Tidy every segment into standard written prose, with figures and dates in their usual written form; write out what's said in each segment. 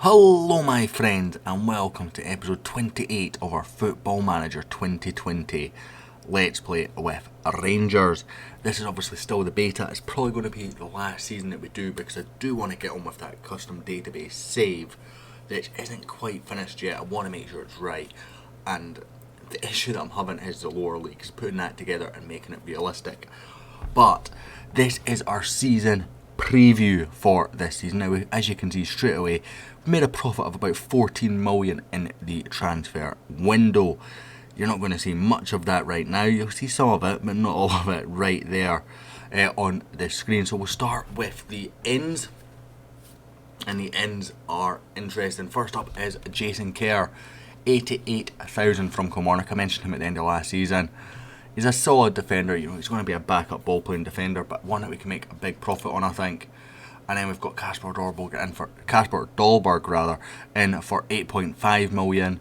Hello my friends and welcome to episode 28 of our Football Manager 2020 Let's Play with Rangers. This is obviously still the beta. It's probably going to be the last season that we do because I do want to get on with that custom database save that isn't quite finished yet. I want to make sure it's right, and the issue that I'm having is the lower leagues, putting that together and making it realistic. But this is our season preview for this season. Now, as you can see straight away, we made a profit of about 14 million in the transfer window. You're not going to see much of that right now. You'll see some of it, but not all of it right there on the screen. So we'll start with the ins, and the ins are interesting. First up is Jason Kerr, 88,000 from Kilmarnock. I mentioned him at the end of last season. He's a solid defender. He's going to be a backup ball-playing defender, but one that we can make a big profit on, I think. And then we've got Kasper Dolberg in for 8.5 million.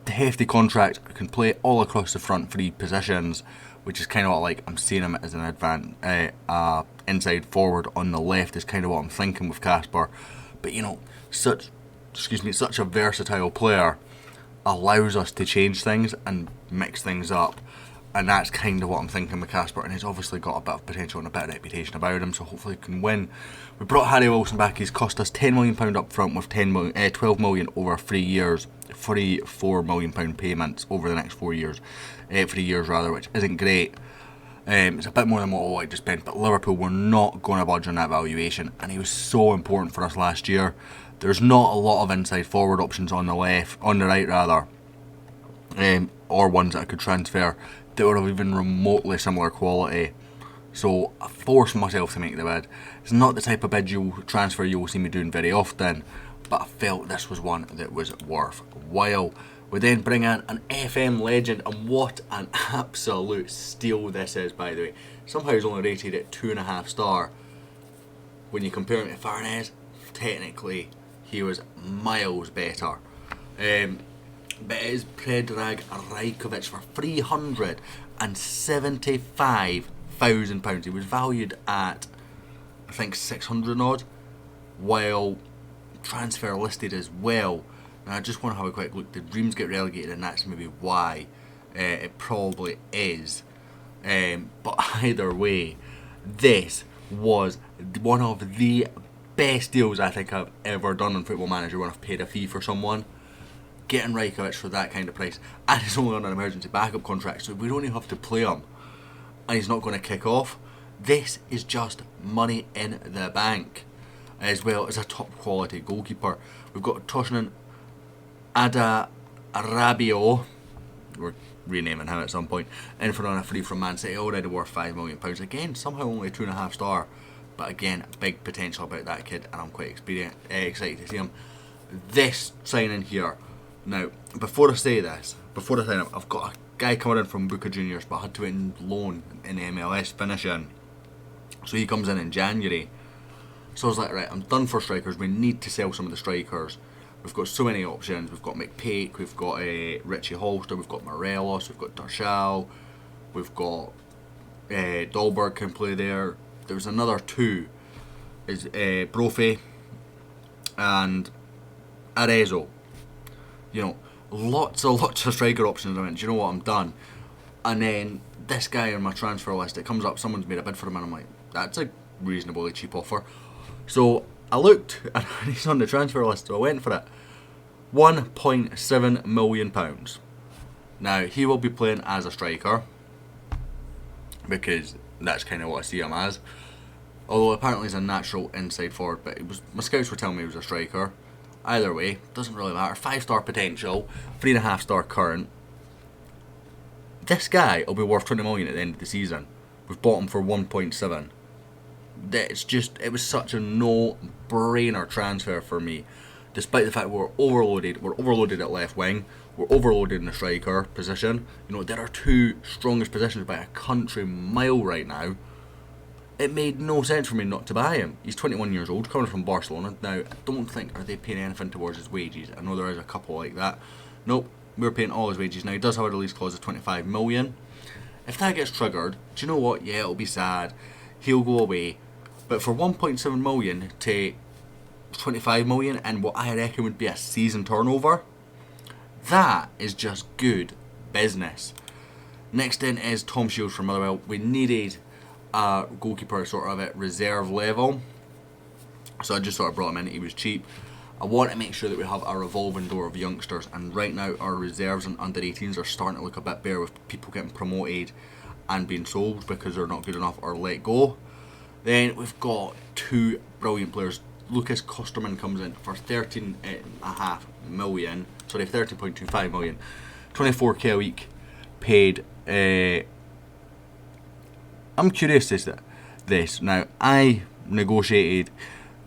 The hefty contract, can play all across the front three positions, which is kind of what I'm seeing him as an inside forward on the left is kind of what I'm thinking with Kasper. But such a versatile player allows us to change things and mix things up. And that's kind of what I'm thinking with Kasper, and he's obviously got a bit of potential and a bit of reputation about him, so hopefully he can win. We brought Harry Wilson back. He's cost us £10 million up front with 12 million over 3 years, £4 million payments over the next 4 years, 3 years rather, which isn't great. It's a bit more than what I wanted to spend, but Liverpool were not going to budge on that valuation, and he was so important for us last year. There's not a lot of inside forward options on the right rather, or ones that I could transfer that were of even remotely similar quality. So I forced myself to make the bid. It's not the type of bid transfer you will see me doing very often, but I felt this was one that was worthwhile. We then bring in an FM legend, and what an absolute steal this is, by the way. Somehow he's only rated at 2.5 star. When you compare him to Farnes, technically he was miles better. But it is Predrag Rajkovic for £375,000. He was valued at, I think, 600 odd, while transfer listed as well. Now I just want to have a quick look. Did Dreams get relegated, and that's maybe why? It probably is. But either way, this was one of the best deals I think I've ever done on Football Manager when I've paid a fee for someone. Getting Rajkovic for that kind of price, and he's only on an emergency backup contract, so we don't even have to play him, and he's not going to kick off. This is just money in the bank, as well as a top quality goalkeeper. We've got Toshinan Adarabioyo, we're renaming him at some point, in for on a free from Man City, already worth £5 million. Again, somehow only 2.5 star, but again, big potential about that kid, and I'm quite excited to see him. This signing here. Now, before I sign up, I've got a guy coming in from Boca Juniors, but I had to wait in loan in the MLS finishing. So he comes in January. So I was like, right, I'm done for strikers. We need to sell some of the strikers. We've got so many options. We've got McPake, we've got Richie Holster, we've got Morelos, we've got Darshal, we've got Dolberg can play there. There's another two, is Brophy and Arezzo. Lots of striker options. I went, do you know what, I'm done. And then this guy on my transfer list, it comes up, someone's made a bid for him, and I'm like, that's a reasonably cheap offer. So I looked, and he's on the transfer list, so I went for it. £1.7 million. Now, he will be playing as a striker, because that's kind of what I see him as. Although apparently he's a natural inside forward, but my scouts were telling me he was a striker. Either way, doesn't really matter. 5-star potential, 3.5 star current. This guy will be worth 20 million at the end of the season. We've bought him for 1.7. It was such a no-brainer transfer for me. Despite the fact we're overloaded at left wing, we're overloaded in the striker position. There are two strongest positions by a country mile right now. It made no sense for me not to buy him. He's 21 years old, coming from Barcelona. Now, I don't think, are they paying anything towards his wages? I know there is a couple like that. Nope, we're paying all his wages. Now, he does have a release clause of 25 million. If that gets triggered, do you know what? Yeah, it'll be sad. He'll go away. But for 1.7 million to 25 million in what I reckon would be a season turnover. That is just good business. Next in is Tom Shields from Motherwell. We needed a goalkeeper sort of at reserve level, so I just sort of brought him in. He was cheap. I want to make sure that we have a revolving door of youngsters, and right now our reserves and under 18s are starting to look a bit bare with people getting promoted and being sold because they're not good enough or let go. Then we've got two brilliant players. Lucas Kosterman comes in for 13.5 million, sorry, 13.25 million, 24k a week, paid. I'm curious as to this. Now, I negotiated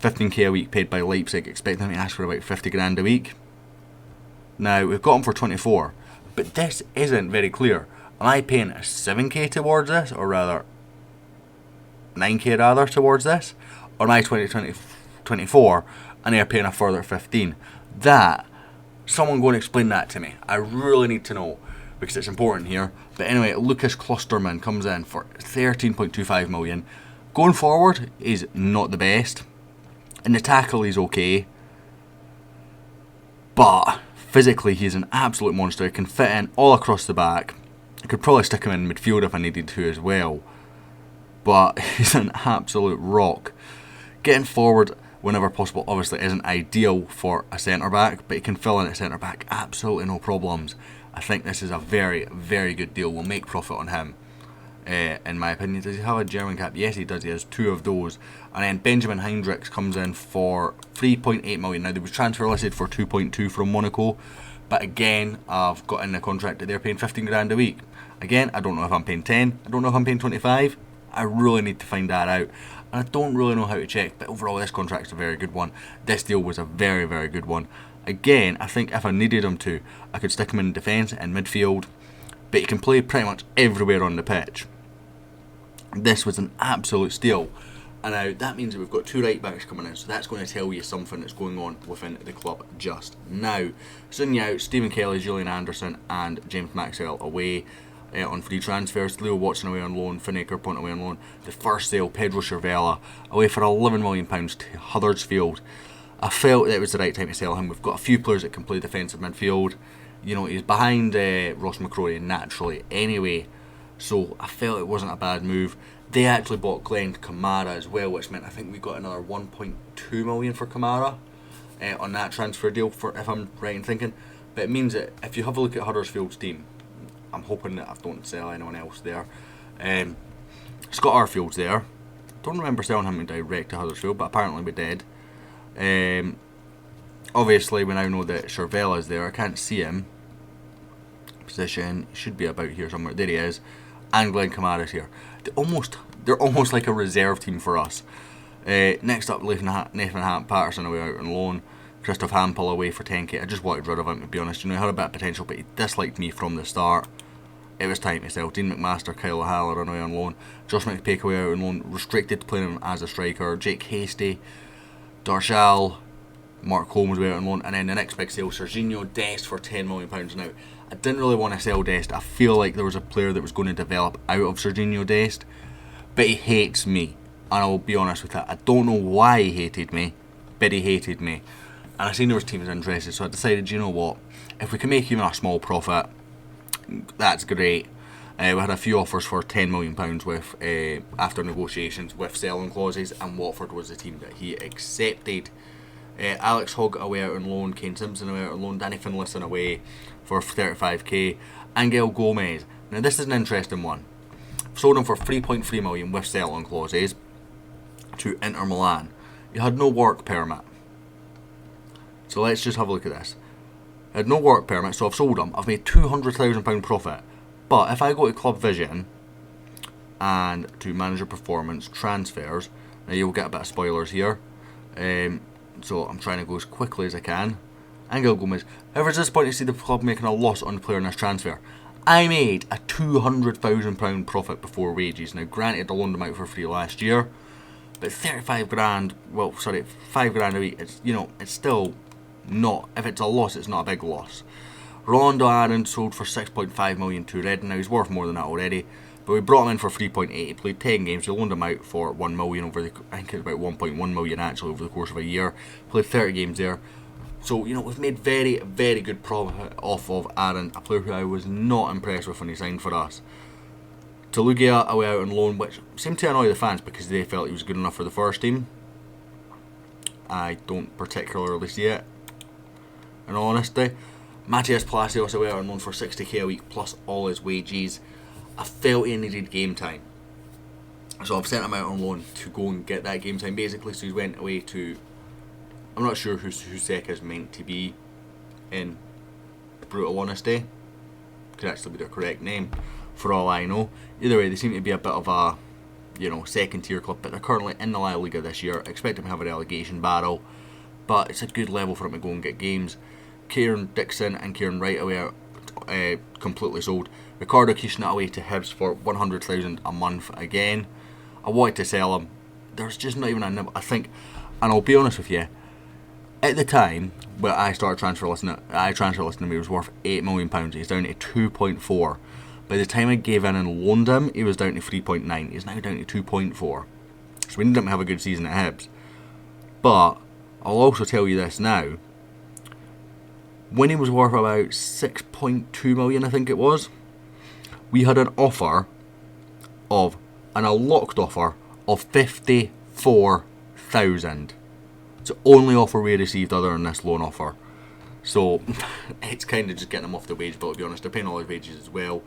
15k a week paid by Leipzig, expecting them to ask for about 50 grand a week. Now, we've got him for 24, but this isn't very clear. Am I paying 7k towards this, or rather 9k rather towards this? Or am I 24 and they're paying a further 15? Someone go and explain that to me. I really need to know, because it's important here. But anyway, Lucas Klosterman comes in for 13.25 million. Going forward, he's not the best. In the tackle, he's okay. But physically, he's an absolute monster. He can fit in all across the back. I could probably stick him in midfield if I needed to as well. But he's an absolute rock. Getting forward whenever possible obviously isn't ideal for a centre-back, but he can fill in at centre-back absolutely no problems. I think this is a very, very good deal. We'll make profit on him, in my opinion. Does he have a German cap? Yes, he does. He has two of those. And then Benjamin Hendricks comes in for 3.8 million. Now, there was transfer listed for 2.2 from Monaco, but again, I've got in the contract that they're paying 15 grand a week. Again, I don't know if I'm paying 10. I don't know if I'm paying 25. I really need to find that out. And I don't really know how to check, but overall this contract's a very good one. This deal was a very, very good one. Again, I think if I needed him to, I could stick him in defence and midfield, but he can play pretty much everywhere on the pitch. This was an absolute steal. And now that means that we've got two right backs coming in, so that's going to tell you something that's going on within the club just now. Sun Yao, Stephen Kelly, Julian Anderson and James Maxwell away on free transfers. Leo Watson away on loan, Finn Akerpunt away on loan. The first sale, Pedro Cervella, away for £11 million to Huddersfield. I felt that it was the right time to sell him. We've got a few players that can play defensive midfield. You know, he's behind Ross McCrory naturally anyway, so I felt it wasn't a bad move. They actually bought Glenn Kamara as well, which meant I think we got another 1.2 million for Kamara on that transfer deal, for if I'm right in thinking. But it means that if you have a look at Huddersfield's team, I'm hoping that I don't sell anyone else there. Scott Arfield's there. Don't remember selling him direct to Huddersfield, but apparently we did. Obviously, we now know that Cervella's there. I can't see him. Position, he should be about here somewhere. There he is. And Glenn Kamara's here. They're almost like a reserve team for us. Next up, Nathan Patterson away out on loan. Christoph Hampel away for 10k. I just wanted rid of him, to be honest. You know, he had a bit of potential, but he disliked me from the start. It was time to sell. Dean McMaster, Kyle O'Halloran away on loan. Josh McPake away out on loan. Restricted to playing him as a striker. Jake Hasty, Darshall, Mark Holmes away out on loan. And then the next big sale, Serginho Dest for £10 million. Now, I didn't really want to sell Dest. I feel like there was a player that was going to develop out of Serginho Dest, but he hates me. And I'll be honest with that. I don't know why he hated me, but he hated me. And I seen there was teams interested, so I decided, you know what, if we can make even a small profit, that's great. We had a few offers for £10 million with after negotiations with selling clauses, and Watford was the team that he accepted. Alex Hogg away out on loan, Kane Simpson away out on loan, Danny Finlayson away for 35k, Angel Gomez. Now this is an interesting one. Sold him for 3.3 million with selling clauses to Inter Milan. He had no work permit. So let's just have a look at this. I had no work permit, so I've sold him. I've made £200,000 profit. But if I go to Club Vision and to Manager Performance Transfers, now you'll get a bit of spoilers here. So I'm trying to go as quickly as I can. Angel Gomez. However, it's disappointing to see the club making a loss on the player in this transfer. I made a £200,000 profit before wages. Now, granted, I loaned him out for free last year, but 35 grand, well, sorry, 5 grand a week, it's, you know, it's still not, if it's a loss, it's not a big loss. Rolando Aaron sold for 6.5 million to Reading. Now, he's worth more than that already. But we brought him in for 3.8. He played 10 games. We loaned him out for 1 million over the, I think it's about 1.1 million actually over the course of a year. Played 30 games there. So, you know, we've made very, very good profit off of Aaron, a player who I was not impressed with when he signed for us. Talugia away out on loan, which seemed to annoy the fans because they felt he was good enough for the first team. I don't particularly see it, in all honesty. Matthias Palacios away out on loan for 60k a week plus all his wages. I felt he needed game time, so I've sent him out on loan to go and get that game time basically. So he went away to, I'm not sure who Sek is meant to be, in brutal honesty. Could actually be their correct name for all I know. Either way, they seem to be a bit of a, you know, second tier club, but they're currently in the La Liga this year. Expect them to have a relegation battle, but it's a good level for them to go and get games. Kieran Dixon and Kieran Wright away out, completely sold. Ricardo Kishna away to Hibs for 100,000 a month again. I wanted to sell him. There's just not even a nibble. I think, and I'll be honest with you, at the time where I started transfer listing him, he was worth £8 million. He's down to 2.4. By the time I gave in and loaned him, he was down to 3.9. He's now down to 2.4. So we need him to have a good season at Hibs. But I'll also tell you this now. When he was worth about 6.2 million, I think it was, we had an offer of, and a locked offer of 54,000. It's the only offer we received other than this loan offer. So it's kind of just getting him off the wage bill, to be honest. They're paying all his wages as well.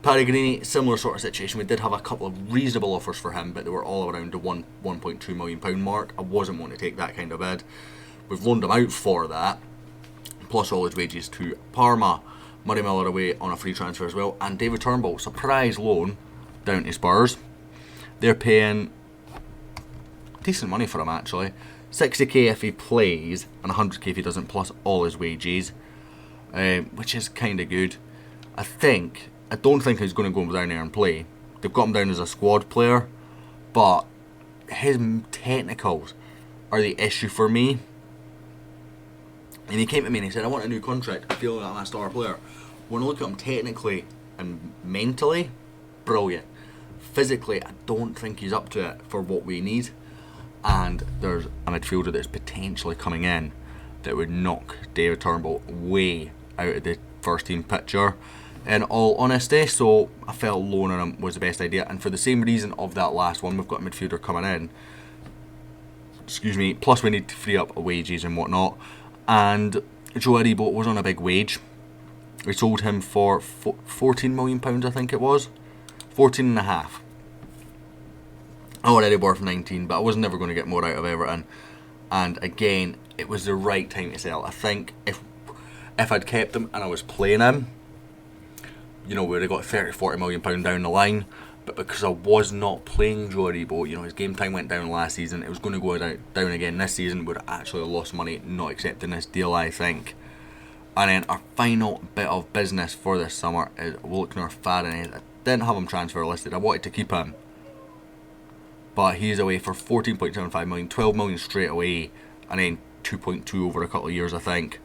Pellegrini, similar sort of situation. We did have a couple of reasonable offers for him, but they were all around the £1.2 million mark. I wasn't wanting to take that kind of bid. We've loaned him out for that, plus all his wages to Parma. Murray Miller away on a free transfer as well. And David Turnbull, surprise loan down to Spurs. They're paying decent money for him actually. 60k if he plays and 100k if he doesn't, plus all his wages, which is kind of good. I don't think he's going to go down there and play. They've got him down as a squad player, but his technicals are the issue for me. And he came to me and he said, I want a new contract. I feel like I'm a star player. When I look at him technically and mentally, brilliant. Physically, I don't think he's up to it for what we need. And there's a midfielder that's potentially coming in that would knock David Turnbull way out of the first team picture, in all honesty. So I felt loaning him was the best idea, and for the same reason of that last one, we've got a midfielder coming in, plus we need to free up wages and whatnot. And Joe Aribo was on a big wage. We sold him for £14 million, I think it was, 14.5. Already worth 19, but I was never going to get more out of Everton. And again, it was the right time to sell. I think if I'd kept him and I was playing him, you know, we would have got £30-40 million down the line. But because I was not playing Joe Aribo, you know, his game time went down last season. It was going to go down again this season. Would have actually lost money not accepting this deal, I think. And then our final bit of business for this summer is Volkner Fahrenheit. I didn't have him transfer listed. I wanted to keep him, but he's away for 14.75 million, 12 million straight away, and then 2.2 over a couple of years, I think.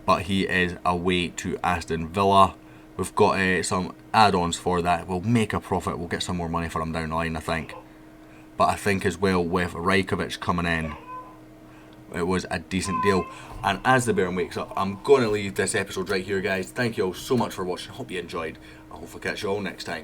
But he is away to Aston Villa. We've got some add-ons for that. We'll make a profit. We'll get some more money for him down the line, I think. But I think as well, with Rajkovic coming in, it was a decent deal. And as the Baron wakes up, I'm going to leave this episode right here, guys. Thank you all so much for watching. Hope you enjoyed. I hope I'll catch you all next time.